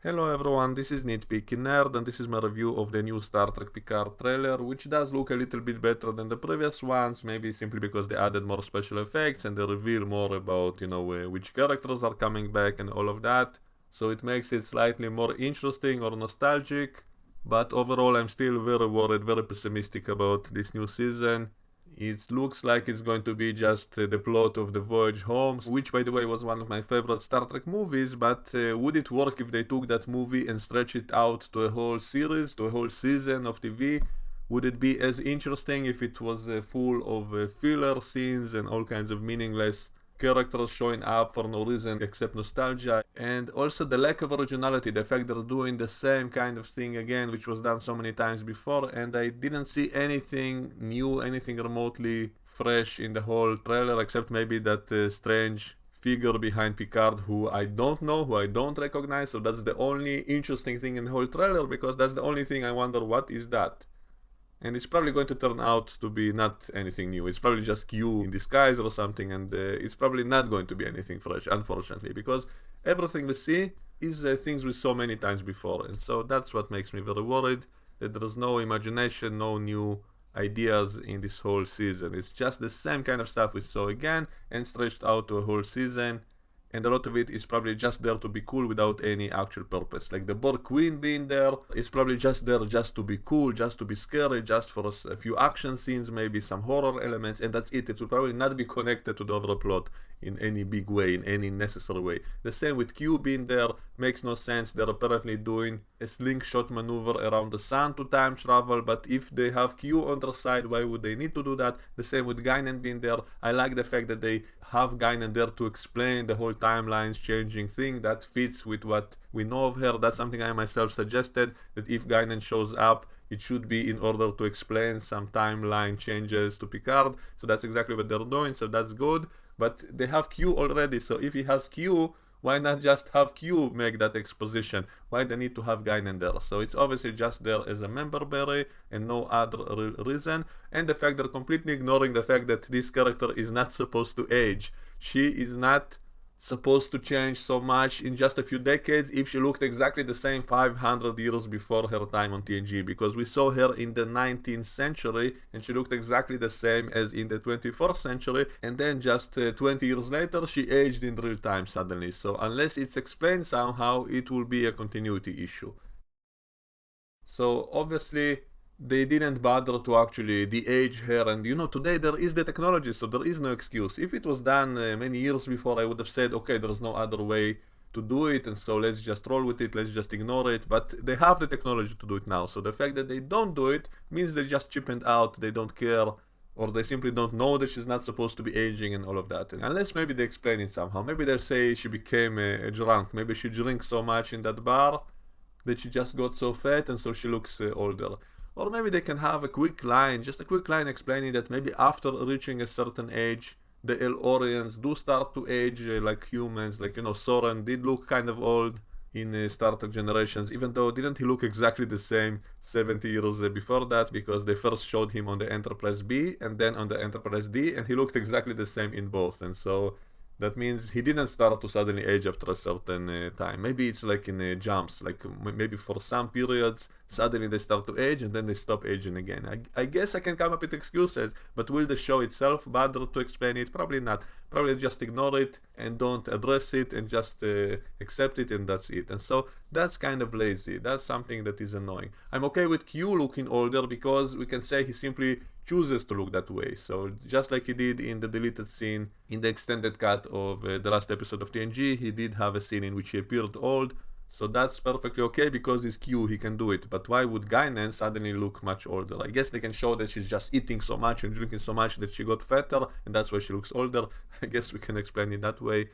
Hello everyone, this is Nitpicking Nerd and this is my review of the new Star Trek Picard trailer, which does look a little bit better than the previous ones, maybe simply because they added more special effects and they reveal more about, which characters are coming back and all of that. So it makes it slightly more interesting or nostalgic, but overall I'm still very worried, very pessimistic about this new season. It looks like it's going to be just the plot of the voyage home, which by the way was one of my favorite Star Trek movies, but would it work if they took that movie and stretch it out to a whole series, to a whole season of TV? Would it be as interesting if it was full of filler scenes and all kinds of meaningless characters showing up for no reason except nostalgia? And also the lack of originality, the fact they're doing the same kind of thing again, which was done so many times before, and I didn't see anything new, anything remotely fresh in the whole trailer, except maybe that strange figure behind Picard who I don't know, who I don't recognize. So that's the only interesting thing in the whole trailer, because that's the only thing I wonder what is that. And it's probably going to turn out to be not anything new. It's probably just Q in disguise or something, and it's probably not going to be anything fresh, unfortunately, because everything we see is things we saw many times before. And so that's what makes me very worried, that there's no imagination, no new ideas in this whole season. It's just the same kind of stuff we saw again and stretched out to a whole season, and a lot of it is probably just there to be cool without any actual purpose. Like the Borg Queen being there is probably just there just to be cool, just to be scary, just for a few action scenes, maybe some horror elements, and that's it. It will probably not be connected to the overall plot in any big way, in any necessary way. The same with Q being there, makes no sense. They're apparently doing a slingshot maneuver around the sun to time travel, but if they have Q on their side, why would they need to do that? The same with Guinan being there. I like the fact that they have Guinan there to explain the whole timelines changing thing. That fits with what we know of her. That's something I myself suggested, that if Guinan shows up, it should be in order to explain some timeline changes to Picard. So that's exactly what they're doing, so that's good. But they have Q already, so if he has Q, why not just have Q make that exposition? Why they need to have Guinan there? So it's obviously just there as a member berry and no other real reason. And the fact they're completely ignoring the fact that this character is not supposed to age. She is not supposed to change so much in just a few decades if she looked exactly the same 500 years before her time on TNG, because we saw her in the 19th century and she looked exactly the same as in the 21st century, and then just 20 years later she aged in real time suddenly. So unless it's explained somehow, it will be a continuity issue. So obviously they didn't bother to actually de-age her, and today there is the technology, so there is no excuse. If it was done many years before, I would have said, okay, there's no other way to do it, and so let's just roll with it, let's just ignore it. But they have the technology to do it now, so the fact that they don't do it means they just chippened out, they don't care, or they simply don't know that she's not supposed to be aging and all of that. And unless maybe they explain it somehow, maybe they'll say she became a drunk, maybe she drinks so much in that bar that she just got so fat and so she looks older. Or maybe they can have a quick line, just a quick line explaining that maybe after reaching a certain age, the El-Orians do start to age like humans. Like, Soren did look kind of old in Star Trek Generations, even though didn't he look exactly the same 70 years before that, because they first showed him on the Enterprise B and then on the Enterprise D, and he looked exactly the same in both. And so that means he didn't start to suddenly age after a certain time. Maybe it's like in jumps, like maybe for some periods, suddenly they start to age and then they stop aging again. I guess I can come up with excuses, but will the show itself bother to explain it? Probably not. Probably just ignore it and don't address it and just accept it, and that's it. And so that's kind of lazy. That's something that is annoying. I'm okay with Q looking older because we can say he simply chooses to look that way. So just like he did in the deleted scene in the extended cut of the last episode of TNG, he did have a scene in which he appeared old. So that's perfectly okay because he's Q, he can do it. But why would Guinan suddenly look much older? I guess they can show that she's just eating so much and drinking so much that she got fatter, and that's why she looks older. I guess we can explain it that way.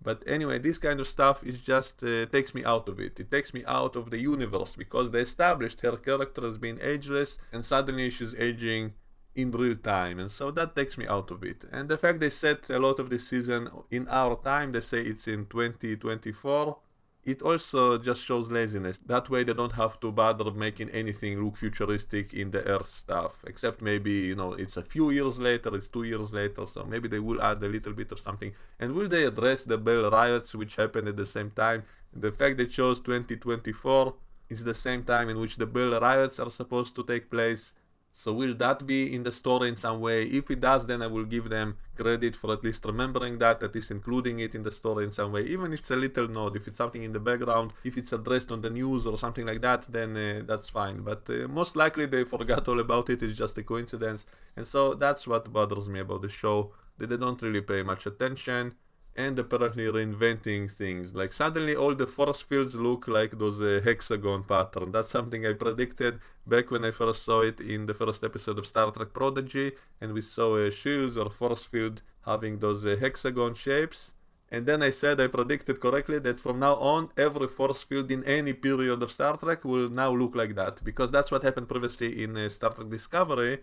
But anyway, this kind of stuff is just takes me out of it. It takes me out of the universe because they established her character as being ageless, and suddenly she's aging in real time, and so that takes me out of it. And the fact they set a lot of this season in our time, they say it's in 2024, it also just shows laziness. That way they don't have to bother making anything look futuristic in the Earth stuff, except maybe, it's a few years later, it's 2 years later, so maybe they will add a little bit of something. And will they address the Bell riots which happened at the same time? The fact they chose 2024 is the same time in which the Bell riots are supposed to take place. So will that be in the story in some way? If it does, then I will give them credit for at least remembering that, at least including it in the story in some way. Even if it's a little nod, if it's something in the background, if it's addressed on the news or something like that, then that's fine. But most likely they forgot all about it, it's just a coincidence. And so that's what bothers me about the show, that they don't really pay much attention. And apparently reinventing things. Like suddenly all the force fields look like those hexagon pattern. That's something I predicted back when I first saw it in the first episode of Star Trek Prodigy, and we saw shields or force field having those hexagon shapes. And then I said I predicted correctly that from now on every force field in any period of Star Trek will now look like that, because that's what happened previously in Star Trek Discovery,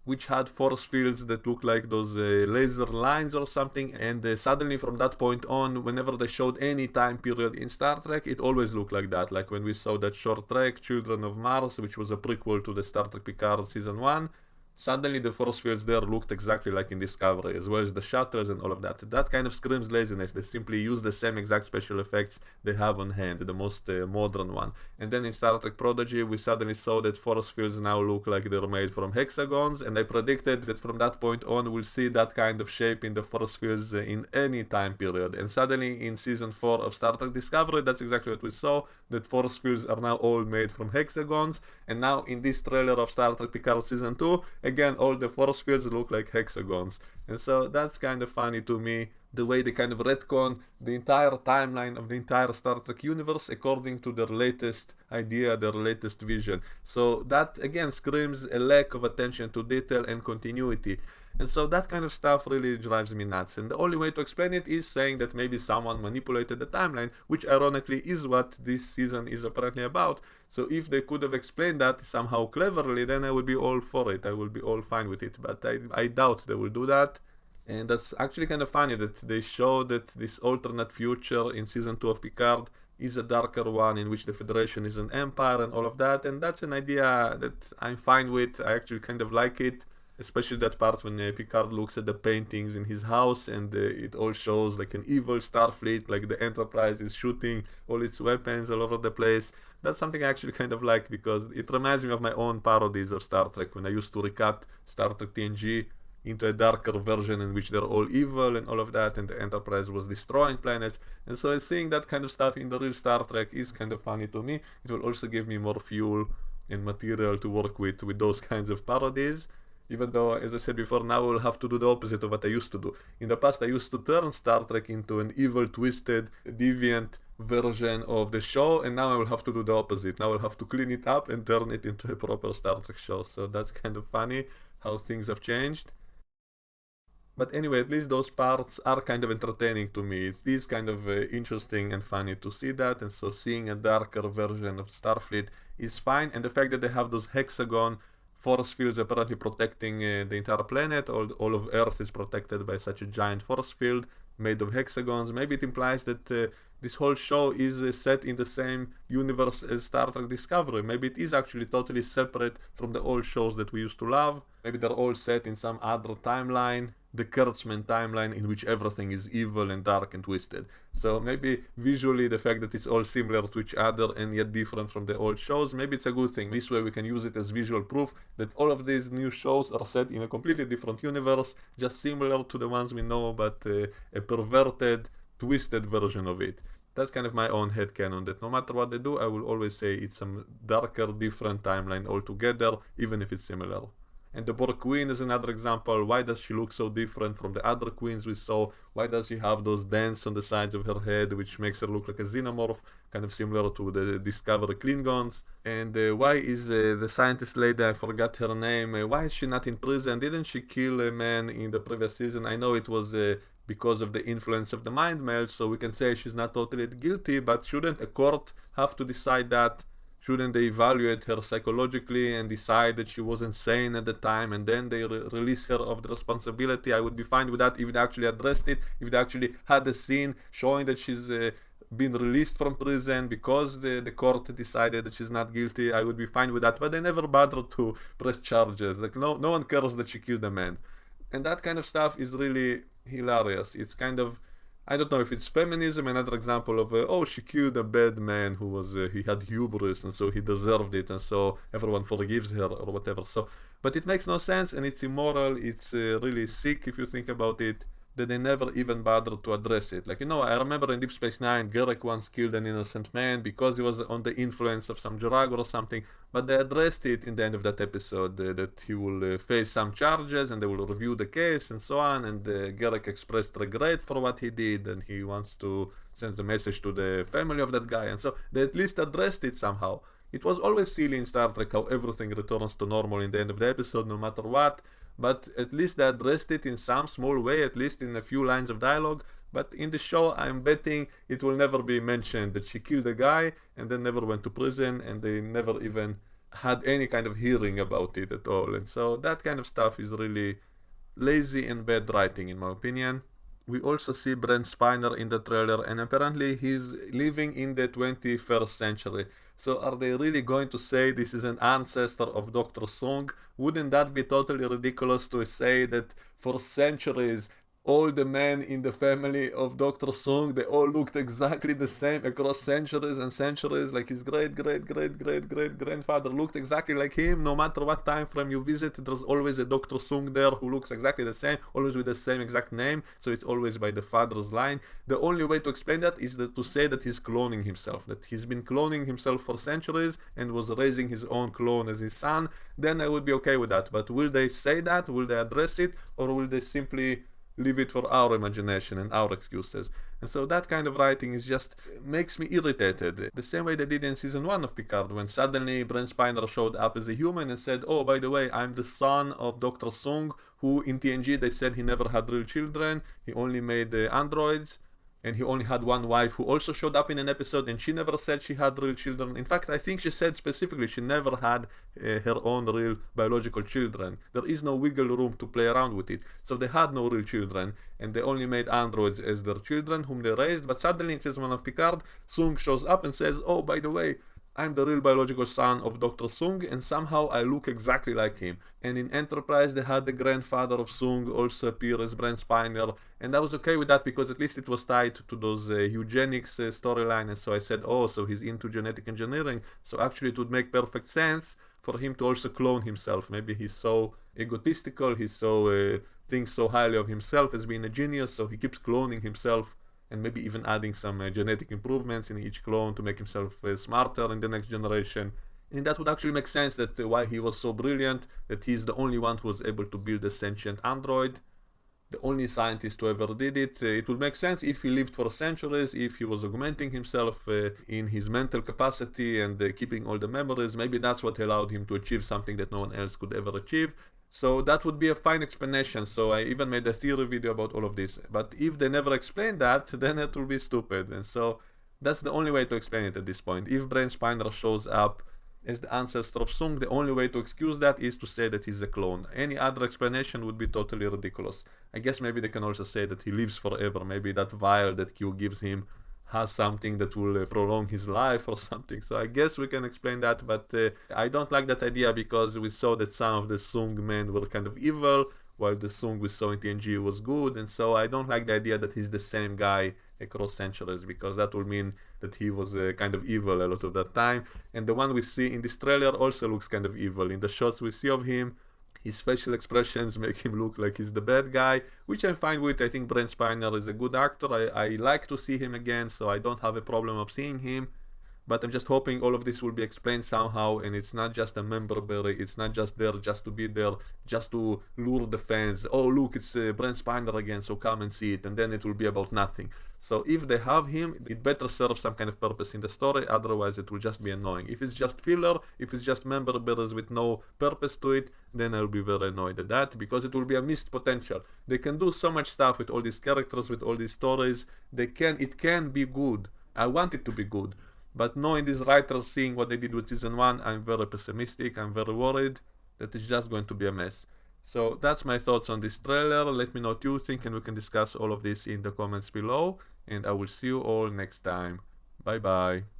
which had force fields that look like those laser lines or something, and suddenly from that point on, whenever they showed any time period in Star Trek, it always looked like that. Like when we saw that short trek, Children of Mars, which was a prequel to the Star Trek Picard Season 1, suddenly the force fields there looked exactly like in Discovery, as well as the shuttles and all of that. That kind of screams laziness. They simply use the same exact special effects they have on hand, the most modern one. And then in Star Trek Prodigy, we suddenly saw that force fields now look like they're made from hexagons, and I predicted that from that point on, we'll see that kind of shape in the force fields in any time period. And suddenly in Season 4 of Star Trek Discovery, that's exactly what we saw, that force fields are now all made from hexagons, and now in this trailer of Star Trek Picard Season 2, again, all the force fields look like hexagons. And so that's kind of funny to me, the way they kind of retcon the entire timeline of the entire Star Trek universe according to their latest idea, their latest vision. So that again screams a lack of attention to detail and continuity. And so that kind of stuff really drives me nuts. And the only way to explain it is saying that maybe someone manipulated the timeline, which ironically is what this season is apparently about. So if they could have explained that somehow cleverly, then I would be all for it. I will be all fine with it. But I doubt they will do that. And that's actually kind of funny that they show that this alternate future in Season 2 of Picard is a darker one in which the Federation is an empire and all of that. And that's an idea that I'm fine with. I actually kind of like it. Especially that part when Picard looks at the paintings in his house and it all shows like an evil Starfleet, like the Enterprise is shooting all its weapons all over the place. That's something I actually kind of like, because it reminds me of my own parodies of Star Trek when I used to recut Star Trek TNG into a darker version in which they're all evil and all of that, and the Enterprise was destroying planets. And so seeing that kind of stuff in the real Star Trek is kind of funny to me. It will also give me more fuel and material to work with those kinds of parodies. Even though, as I said before, now I will have to do the opposite of what I used to do. In the past, I used to turn Star Trek into an evil, twisted, deviant version of the show, and now I will have to do the opposite. Now I'll have to clean it up and turn it into a proper Star Trek show. So that's kind of funny how things have changed. But anyway, at least those parts are kind of entertaining to me. It is kind of interesting and funny to see that, and so seeing a darker version of Starfleet is fine. And the fact that they have those hexagon force fields apparently protecting the entire planet, all of Earth is protected by such a giant force field made of hexagons. Maybe it implies that this whole show is set in the same universe as Star Trek Discovery. Maybe it is actually totally separate from the old shows that we used to love. Maybe they're all set in some other timeline, the Kurtzman timeline, in which everything is evil and dark and twisted. So maybe visually the fact that it's all similar to each other and yet different from the old shows, maybe it's a good thing. This way we can use it as visual proof that all of these new shows are set in a completely different universe, just similar to the ones we know, but a perverted, twisted version of it. That's kind of my own headcanon, that no matter what they do, I will always say it's some darker, different timeline altogether, even if it's similar. And the Borg Queen is another example. Why does she look so different from the other queens we saw? Why does she have those dents on the sides of her head, which makes her look like a xenomorph, kind of similar to the Discovery Klingons? And why is the scientist lady, I forgot her name, why is she not in prison? Didn't she kill a man in the previous season? I know it was because of the influence of the mind meld, so we can say she's not totally guilty, but shouldn't a court have to decide that? Shouldn't they evaluate her psychologically and decide that she wasn't sane at the time, and then they release her of the responsibility? I would be fine with that if they actually addressed it, if they actually had a scene showing that she's been released from prison because the court decided that she's not guilty. I would be fine with that, but they never bothered to press charges. Like no one cares that she killed a man. And that kind of stuff is really hilarious. It's kind of, I don't know if it's feminism, another example of, oh, she killed a bad man who was, he had hubris and so he deserved it and so everyone forgives her or whatever. So, but it makes no sense and it's immoral, it's really sick if you think about it, that they never even bothered to address it. Like, I remember in Deep Space Nine, Garak once killed an innocent man because he was on the influence of some drug or something, but they addressed it in the end of that episode, that he will face some charges and they will review the case and so on, and Garak expressed regret for what he did and he wants to send the message to the family of that guy, and so they at least addressed it somehow. It was always silly in Star Trek how everything returns to normal in the end of the episode no matter what, but at least they addressed it in some small way, at least in a few lines of dialogue. But in the show, I'm betting it will never be mentioned that she killed a guy and then never went to prison and they never even had any kind of hearing about it at all. And so that kind of stuff is really lazy and bad writing in my opinion. We also see Brent Spiner in the trailer and apparently he's living in the 21st century. So are they really going to say this is an ancestor of Dr. Sung? Wouldn't that be totally ridiculous to say that for centuries all the men in the family of Dr. Sung, they all looked exactly the same across centuries and centuries, like his great-great-great-great-great-grandfather looked exactly like him. No matter what time frame you visit, there's always a Dr. Sung there who looks exactly the same, always with the same exact name, so it's always by the father's line. The only way to explain that is to say that he's cloning himself, that he's been cloning himself for centuries and was raising his own clone as his son. Then I would be okay with that. But will they say that? Will they address it? Or will they simply leave it for our imagination and our excuses? And so that kind of writing is just makes me irritated. The same way they did in season 1 of Picard, when suddenly Brent Spiner showed up as a human and said, oh, by the way, I'm the son of Dr. Sung, who in TNG they said he never had real children, he only made androids, and he only had one wife who also showed up in an episode and she never said she had real children. In fact, I think she said specifically she never had her own real biological children. There is no wiggle room to play around with it. So they had no real children and they only made androids as their children whom they raised. But suddenly in season 1 of Picard, Sung shows up and says, oh, by the way, I'm the real biological son of Dr. Sung and somehow I look exactly like him. And in Enterprise they had the grandfather of Sung also appear as Brent Spiner, and I was okay with that because at least it was tied to those eugenics storyline, and so I said, oh, so he's into genetic engineering, so actually it would make perfect sense for him to also clone himself. Maybe he's so egotistical, he's so thinks so highly of himself as being a genius, so he keeps cloning himself and maybe even adding some genetic improvements in each clone to make himself smarter in the next generation. And that would actually make sense that why he was so brilliant, that he's the only one who was able to build a sentient android, the only scientist who ever did it. It would make sense if he lived for centuries, if he was augmenting himself in his mental capacity and keeping all the memories. Maybe that's what allowed him to achieve something that no one else could ever achieve. So that would be a fine explanation. So I even made a theory video about all of this. But if they never explain that, then it will be stupid. And so that's the only way to explain it at this point. If Brent Spiner shows up as the ancestor of Sung, the only way to excuse that is to say that he's a clone. Any other explanation would be totally ridiculous. I guess maybe they can also say that he lives forever. Maybe that vial that Q gives him has something that will prolong his life or something. So I guess we can explain that, but I don't like that idea because we saw that some of the Sung men were kind of evil, while the Sung we saw in TNG was good, and so I don't like the idea that he's the same guy across centuries, because that will mean that he was kind of evil a lot of that time. And the one we see in this trailer also looks kind of evil. In the shots we see of him, his facial expressions make him look like he's the bad guy, which I'm fine with. I think Brent Spiner is a good actor. I like to see him again, so I don't have a problem of seeing him. But I'm just hoping all of this will be explained somehow, and it's not just a member berry, it's not just there just to be there, just to lure the fans. Oh, look, it's Brent Spiner again, so come and see it, and then it will be about nothing. So if they have him, it better serve some kind of purpose in the story, otherwise it will just be annoying. If it's just filler, if it's just member berries with no purpose to it, then I'll be very annoyed at that, because it will be a missed potential. They can do so much stuff with all these characters, with all these stories. It can be good. I want it to be good. But knowing these writers, seeing what they did with season 1, I'm very pessimistic, I'm very worried that it's just going to be a mess. So that's my thoughts on this trailer. Let me know what you think and we can discuss all of this in the comments below. And I will see you all next time. Bye bye.